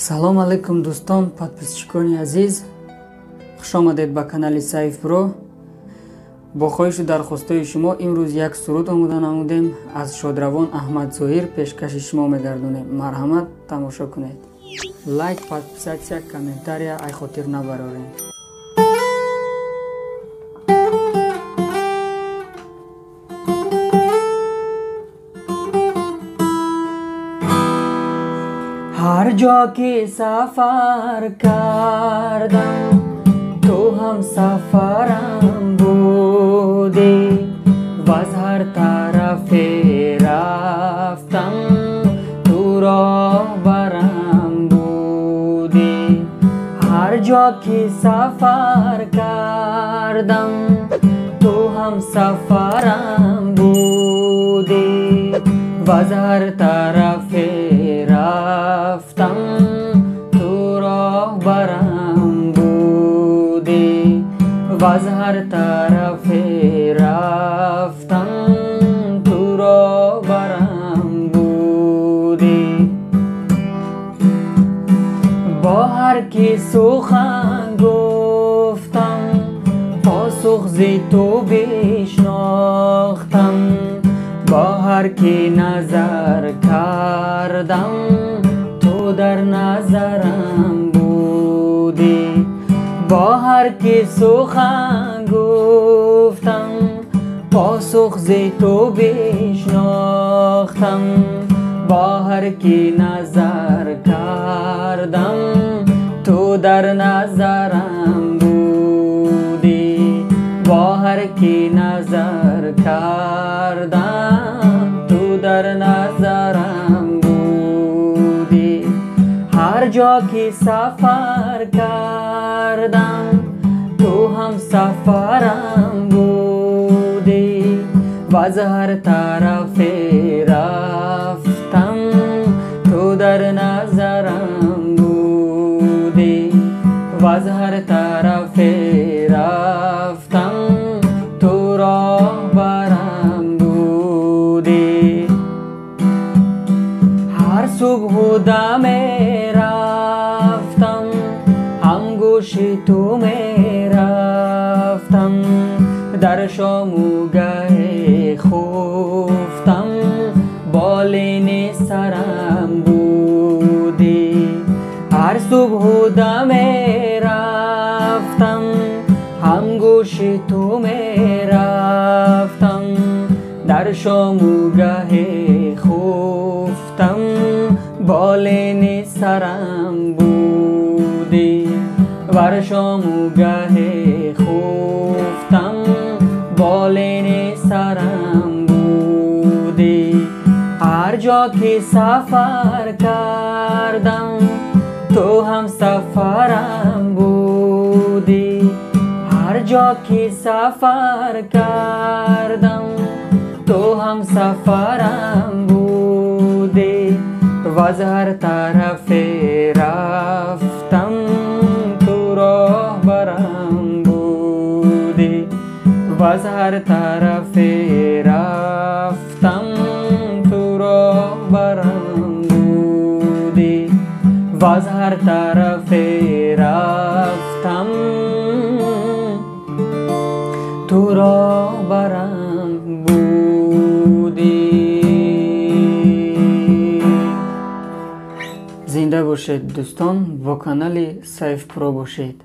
салом алейкум дӯстон, подписчикони азиз, хушомадед ба канали Saif Pro. бо хоҳишу дархостҳои шумо имрӯз як суруд омода намудем аз шодравон Аҳмад Зоҳир пешкаши шумо мегардонем. марҳамат, тамошо кунед. лайк, подписатсия, комментария ай хотир набарорем. हर जगह के सफर कردم تو هم سفرم بودی و از هر طرف رفتم تو راهبرم بودی هر جا که سفر کردم تو هم سفرم بودی و از هر طرف رفتم تو راهبرم بودی و از هر طرف رفتم تو راهبرم بودی با هر کی سخن گفتم پاسخ ز تو بشناختم با هر کی نظر کردم تو در نظرم بودی با هر کی سخن گفتم پاسخ ز تو بشناختم با هر کی نظر کردم تو در نظرم بودی با هر کی نظر کردم تو در نظرم بودی هر جا که سفر کردم تو هم سفرم بودی و از هر طرف رفتم تو در نظرم بودی و از هر طرف رفتم تو راهبرم بودی هر صبح و دم رفتم هم گوش تو می رفتم در شام و گه خفتم بالین سرم بودی هر صبح و دم رفتم هم گوش تو می رفتم در شام و گه خفتم بالین سرم بودی بر شام و گه خفتم بالین سرم بودی هر جا که سفر کردم تو هم سفرم بودی هر جا که سفر کردم تو هم سفرم بودی و از هر طرف رفتم تو راهبرم بودی و از هر طرف رفتم تو راهبرم بودی و از هر طرف رفتم تو راهبرم بودی. زنده باشید دوستان، با کانال Saif Pro باشید.